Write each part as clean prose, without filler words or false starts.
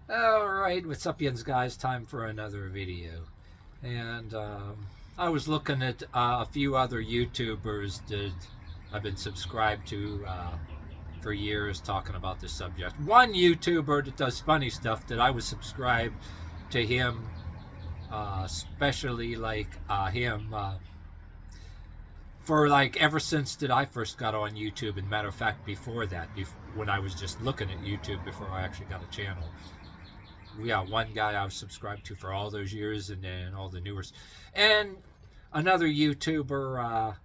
Alright, what's up, yins guys? Time for another video. And I was looking at a few other YouTubers that I've been subscribed to for years talking about this subject. One YouTuber that does funny stuff that I was subscribed to him, especially like him, for like ever since that I first got on YouTube. And matter of fact, before that, when I was just looking at YouTube before I actually got a channel. We got one guy I was subscribed to for all those years, and then all the newers, and another YouTuber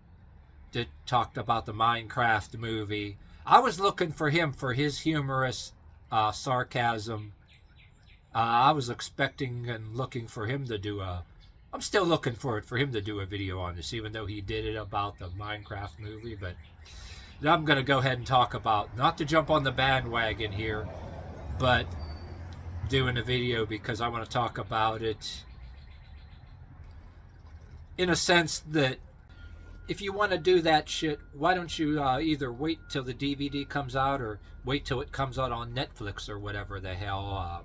that talked about the Minecraft movie. I was looking for him for his humorous sarcasm. I was expecting and looking for him to do a. I'm still looking for him to do a video on this, even though he did it about the Minecraft movie. But I'm going to go ahead and talk about, not to jump on the bandwagon here, but doing a video because I want to talk about it in a sense that if you want to do that shit, why don't you either wait till the DVD comes out or wait till it comes out on Netflix or whatever the hell,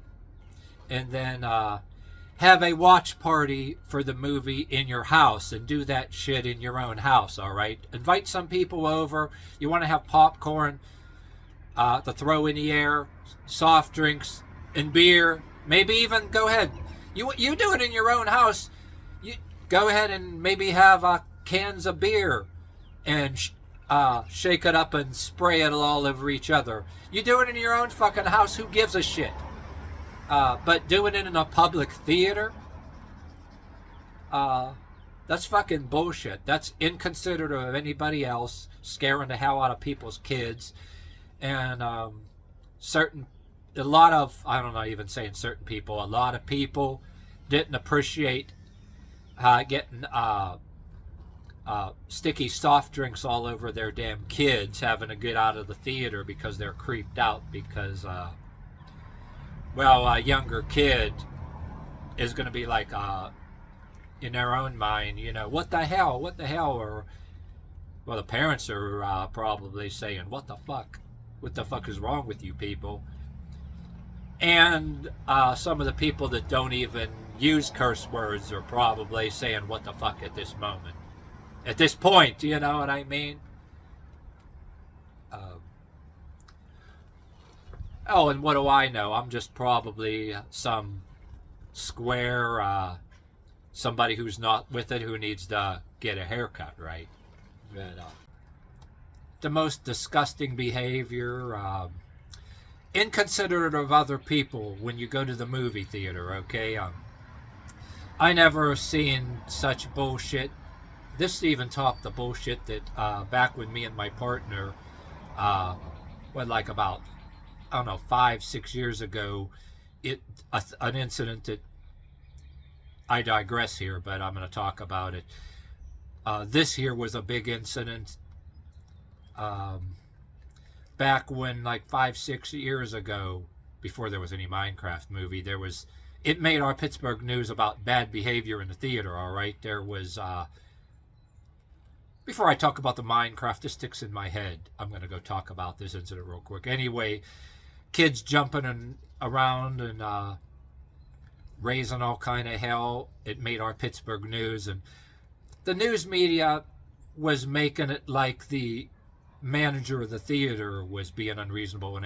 and then have a watch party for the movie in your house and do that shit in your own house, all right? Invite some people over. You want to have popcorn to throw in the air, soft drinks, and beer. Maybe even go ahead. You do it in your own house. You go ahead and maybe have cans of beer and shake it up and spray it all over each other. You do it in your own fucking house. Who gives a shit? But doing it in a public theater, that's fucking bullshit. That's inconsiderate of anybody else, scaring the hell out of people's kids, and a lot of, I don't know, even saying certain people, a lot of people didn't appreciate getting sticky soft drinks all over their damn kids, having to get out of the theater because they're creeped out because, a younger kid is going to be like, in their own mind, what the hell, or, well, the parents are probably saying, what the fuck is wrong with you people? And some of the people that don't even use curse words are probably saying, what the fuck at this moment? At this point, you know what I mean? And what do I know? I'm just probably some square, somebody who's not with it, who needs to get a haircut, right? But, the most disgusting behavior, inconsiderate of other people when you go to the movie theater, okay? I never seen such bullshit. This even topped the bullshit that back when me and my partner, like about, I don't know, 5-6 years ago, an incident that, I digress here, but I'm going to talk about it. This here was a big incident. Back when, like 5-6 years ago, before there was any Minecraft movie, it made our Pittsburgh news about bad behavior in the theater, all right? There was, before I talk about the Minecraft, this sticks in my head. I'm going to go talk about this incident real quick. Anyway, kids jumping around and raising all kind of hell. It made our Pittsburgh news, and the news media was making it like the manager of the theater was being unreasonable and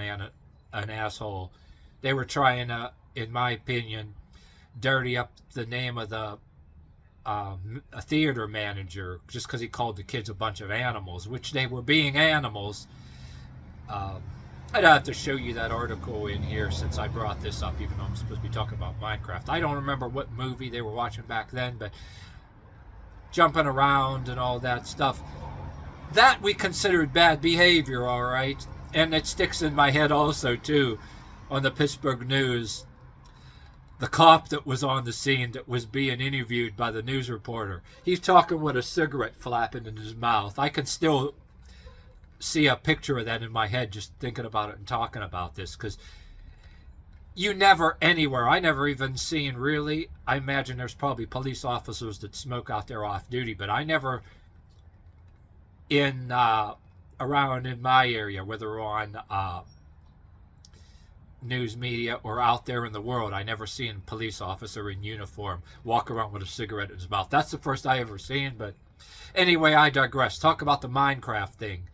an asshole. They were trying to, in my opinion, dirty up the name of the a theater manager just because he called the kids a bunch of animals, which they were being animals. I'd have to show you that article in here since I brought this up, even though I'm supposed to be talking about Minecraft. I don't remember what movie they were watching back then, but jumping around and all that stuff, that we considered bad behavior, all right? And it sticks in my head also, too, on the Pittsburgh News. The cop that was on the scene that was being interviewed by the news reporter, he's talking with a cigarette flapping in his mouth. I can still see a picture of that in my head just thinking about it and talking about this, because you never anywhere, I never even seen really, I imagine there's probably police officers that smoke out there off duty, but I never in around in my area, whether on news media or out there in the world, I never seen a police officer in uniform walk around with a cigarette in his mouth. That's the first I ever seen. But anyway, I digress. Talk about the Minecraft thing.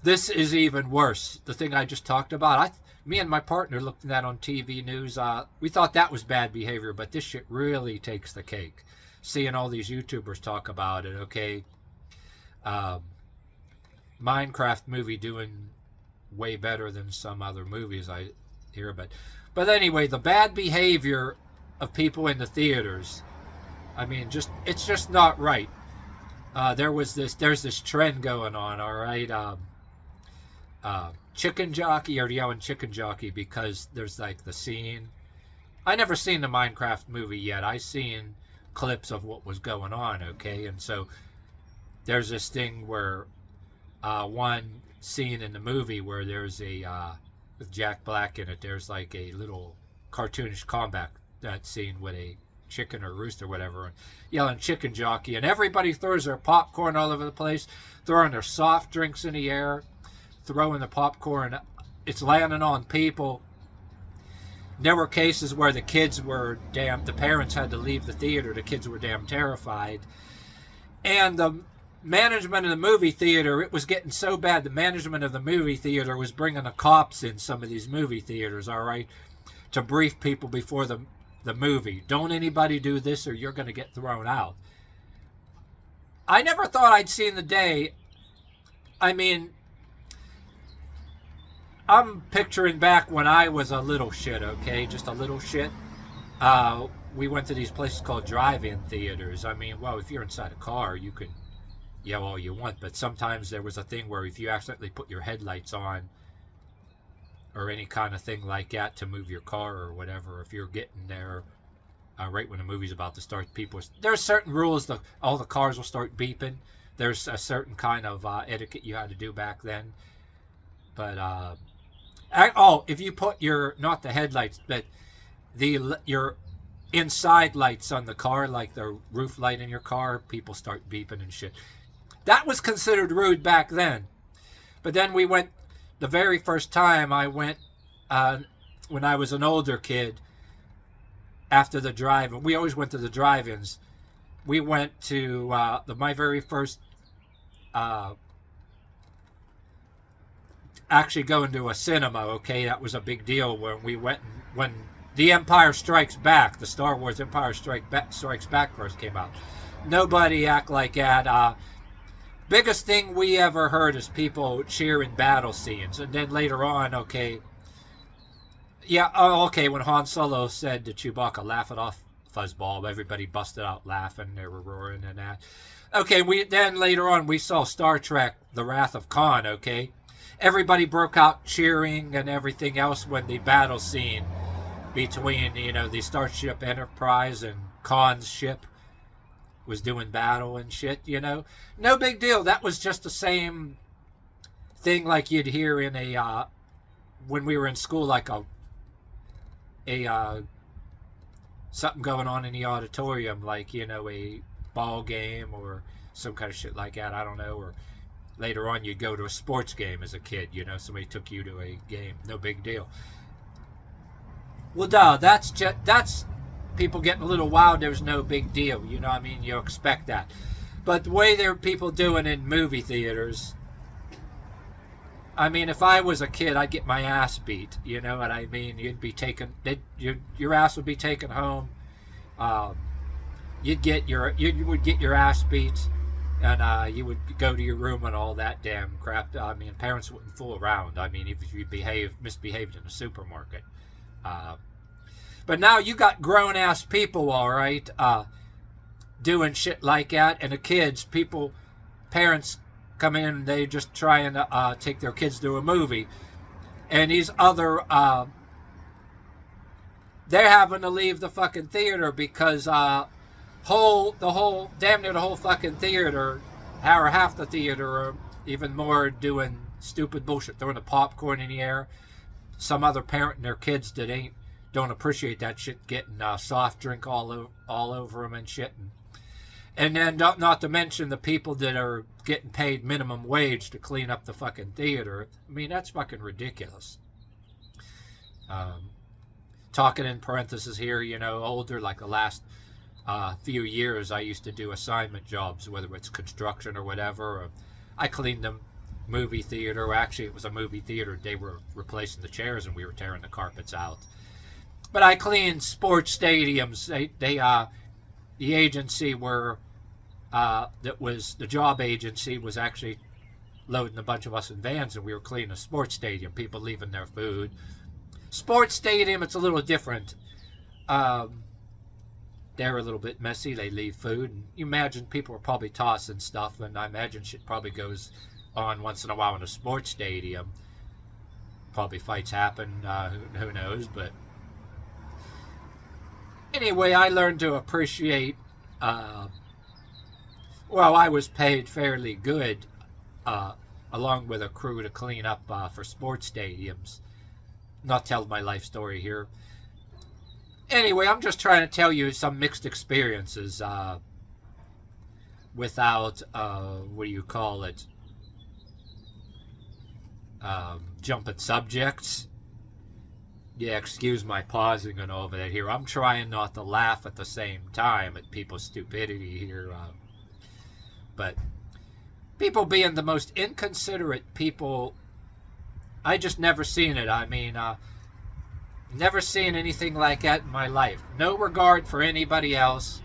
This is even worse. The thing I just talked about. Me and my partner looked at that on TV news. We thought that was bad behavior, but this shit really takes the cake. Seeing all these YouTubers talk about it, okay? Minecraft movie doing way better than some other movies I hear about. But anyway, the bad behavior of people in the theaters, I mean, it's just not right. There's this trend going on, all right? Chicken Jockey, or yelling Chicken Jockey because there's like the scene. I never seen the Minecraft movie yet. I seen clips of what was going on, okay? And so there's this thing where one scene in the movie where there's with Jack Black in it, there's like a little cartoonish combat that scene with a chicken or rooster or whatever, and yelling Chicken Jockey, and everybody throws their popcorn all over the place, throwing their soft drinks in the air, throwing the popcorn. It's landing on people. There were cases where the parents had to leave the theater. The kids were damn terrified. And the management of the movie theater, it was getting so bad, the management of the movie theater was bringing the cops in some of these movie theaters, all right, to brief people before the movie. Don't anybody do this or you're going to get thrown out. I never thought I'd seen the day. I mean, I'm picturing back when I was a little shit, okay? Just a little shit. We went to these places called drive-in theaters. I mean, well, if you're inside a car, you can yell all you want, but sometimes there was a thing where if you accidentally put your headlights on or any kind of thing like that to move your car or whatever, if you're getting there right when the movie's about to start, there's certain rules. All the cars will start beeping. There's a certain kind of etiquette you had to do back then. But if you put not the headlights, but your inside lights on the car, like the roof light in your car, people start beeping and shit. That was considered rude back then. But then we went, the very first time I went, when I was an older kid, after the drive-in, we always went to the drive-ins. We went to my very first actually going to a cinema, okay? That was a big deal when we went, when The Empire Strikes Back, the Star Wars Empire Strikes Back first came out. Nobody act like that. Biggest thing we ever heard is people cheering battle scenes. And then later on, okay, when Han Solo said to Chewbacca, laugh it off, fuzzball, everybody busted out laughing, they were roaring and that. Okay, then later on we saw Star Trek, The Wrath of Khan, okay? Everybody broke out cheering and everything else when the battle scene between, the Starship Enterprise and Khan's ship was doing battle and shit, No big deal. That was just the same thing like you'd hear in when we were in school, like something going on in the auditorium, like, a ball game or some kind of shit like that, I don't know, or later on you'd go to a sports game as a kid, somebody took you to a game, no big deal. Well, that's people getting a little wild, there's no big deal, you expect that. But the way there are people doing in movie theaters, I mean, if I was a kid, I'd get my ass beat, you know what I mean? You'd be your ass would be taken home, you would get your ass beat, and you would go to your room and all that damn crap. I mean, parents wouldn't fool around. I mean, if you misbehaved in a supermarket. But now you got grown-ass people, all right, doing shit like that, and the parents come in, they just trying to take their kids to a movie, and these other, they're having to leave the fucking theater because damn near the whole fucking theater, or half the theater, or even more, doing stupid bullshit, throwing the popcorn in the air. Some other parent and their kids that don't appreciate that shit getting soft drink all over them and shit, and then not to mention the people that are getting paid minimum wage to clean up the fucking theater. I mean, that's fucking ridiculous. Talking in parentheses here, older, like the last few years, I used to do assignment jobs, whether it's construction or whatever. Or I cleaned them movie theater. Actually, it was a movie theater. They were replacing the chairs and we were tearing the carpets out. But I cleaned sports stadiums. The agency were that was the job agency was actually loading a bunch of us in vans, and we were cleaning a sports stadium. People leaving their food. Sports stadium, it's a little different. They're a little bit messy. They leave food, and you imagine people are probably tossing stuff, and I imagine shit probably goes on once in a while in a sports stadium. Probably fights happen. Who knows? But anyway, I learned to appreciate. I was paid fairly good, along with a crew to clean up for sports stadiums. Not tell my life story here. Anyway, I'm just trying to tell you some mixed experiences without, what do you call it, jumping subjects. Yeah, excuse my pausing and all of that here. I'm trying not to laugh at the same time at people's stupidity here. But people being the most inconsiderate people, I just never seen it. I mean, never seen anything like that in my life. No regard for anybody else.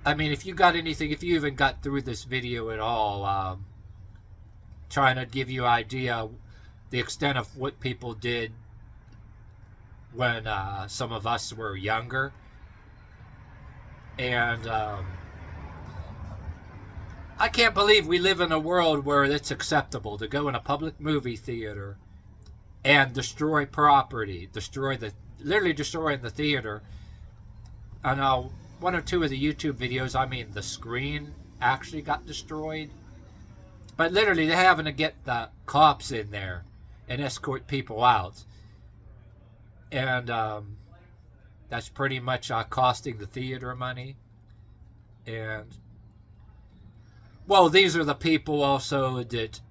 I mean, if you even got through this video at all, trying to give you an idea the extent of what people did when some of us were younger. And I can't believe we live in a world where it's acceptable to go in a public movie theater and destroy property, literally destroying the theater. I know one or two of the YouTube videos, I mean, the screen actually got destroyed. But literally, they're having to get the cops in there and escort people out. And that's pretty much costing the theater money. And, well, these are the people also that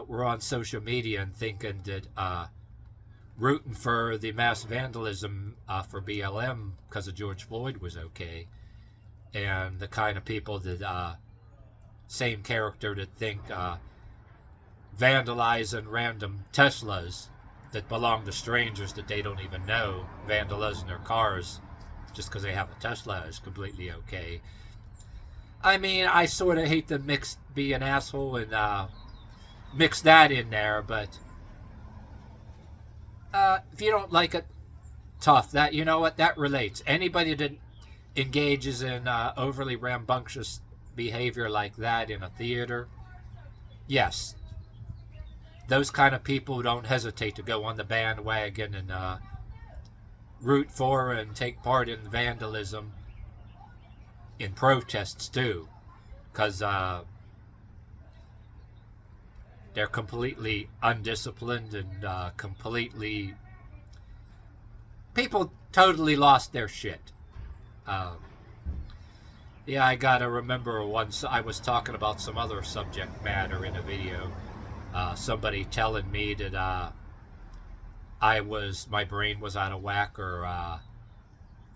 were on social media and thinking that rooting for the mass vandalism for BLM because of George Floyd was okay. And the kind of people that, same character that think vandalizing random Teslas that belong to strangers that they don't even know, vandalizing their cars just because they have a Tesla is completely okay. I mean, I sort of hate to be an asshole and mix that in there, but if you don't like it, tough. That, you know what, that relates. Anybody that engages in overly rambunctious behavior like that in a theater, yes, those kind of people don't hesitate to go on the bandwagon and root for and take part in vandalism, in protests too, because they're completely undisciplined and people totally lost their shit. Yeah, I gotta remember once I was talking about some other subject matter in a video. Somebody telling me that my brain was out of whack, or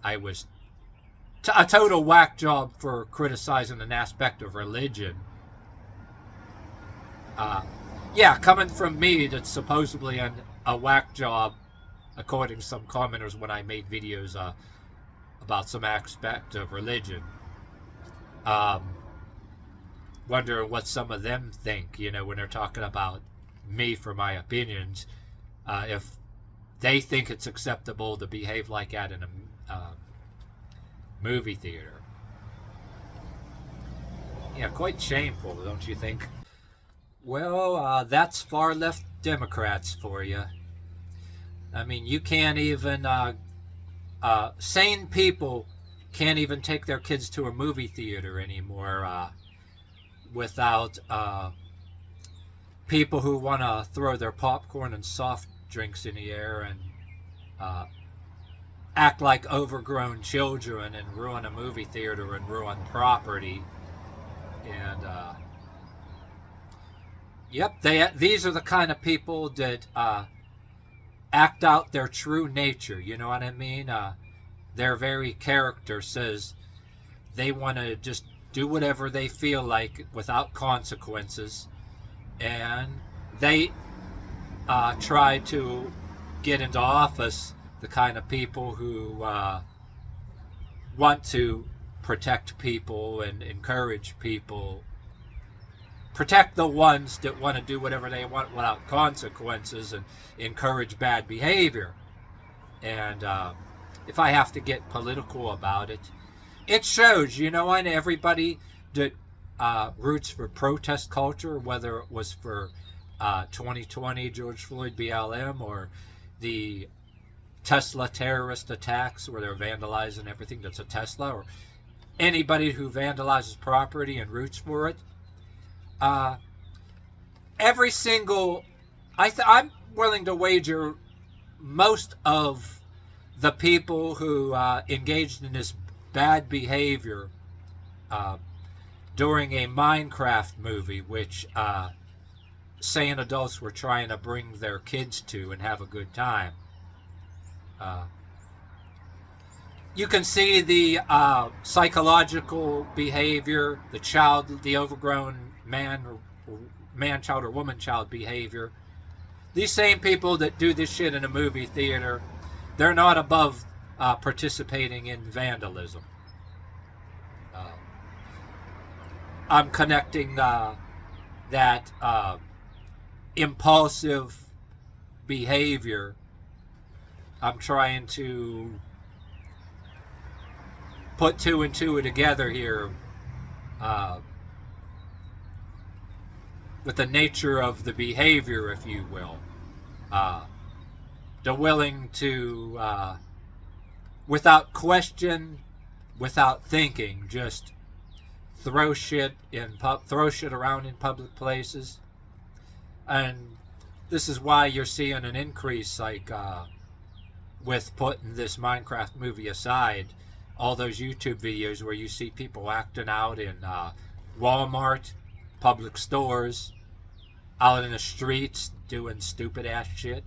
I was a total whack job for criticizing an aspect of religion. Yeah, coming from me, that's supposedly a whack job, according to some commenters when I made videos about some aspect of religion. Wondering what some of them think, when they're talking about me for my opinions, if they think it's acceptable to behave like that in a movie theater. Yeah, quite shameful, don't you think? Well, that's far left Democrats for you. I mean, you can't even, sane people can't even take their kids to a movie theater anymore without people who want to throw their popcorn and soft drinks in the air and act like overgrown children and ruin a movie theater and ruin property. And yep, these are the kind of people that act out their true nature. You know what I mean? Their very character says they want to just do whatever they feel like without consequences, and they try to get into office the kind of people who want to protect people and encourage people, protect the ones that want to do whatever they want without consequences and encourage bad behavior. And if I have to get political about it, it shows, you know, and everybody that roots for protest culture, whether it was for 2020 George Floyd BLM or the Tesla terrorist attacks where they're vandalizing everything that's a Tesla, or anybody who vandalizes property and roots for it, every single, I'm willing to wager most of the people who engaged in this bad behavior during a Minecraft movie, which sane adults were trying to bring their kids to and have a good time. You can see the psychological behavior, the overgrown man-child or woman-child behavior. These same people that do this shit in a movie theater, they're not above participating in vandalism. I'm connecting that impulsive behavior. I'm trying to put two and two together here with the nature of the behavior, if you will. They're willing to, without question, without thinking, just throw shit around in public places. And this is why you're seeing an increase, like with putting this Minecraft movie aside, all those YouTube videos where you see people acting out in Walmart, public stores, out in the streets doing stupid ass shit,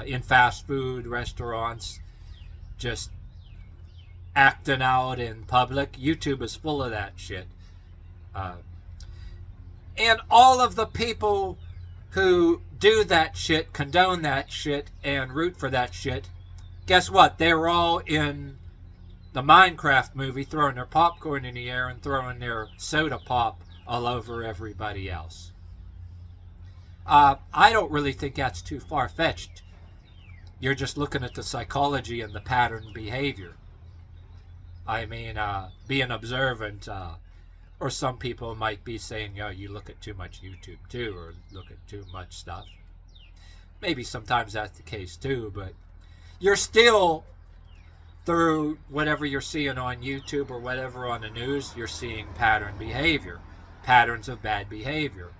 in fast food restaurants, just acting out in public. YouTube is full of that shit. And all of the people who do that shit, condone that shit, and root for that shit, guess what? They were all in the Minecraft movie throwing their popcorn in the air and throwing their soda pop all over everybody else. I don't really think that's too far-fetched. You're just looking at the psychology and the pattern behavior. I mean, being observant, or some people might be saying, oh, you look at too much YouTube too, or look at too much stuff. Maybe sometimes that's the case too, but you're still, through whatever you're seeing on YouTube or whatever on the news, you're seeing pattern behavior, patterns of bad behavior.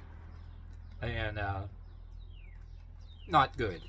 And not good.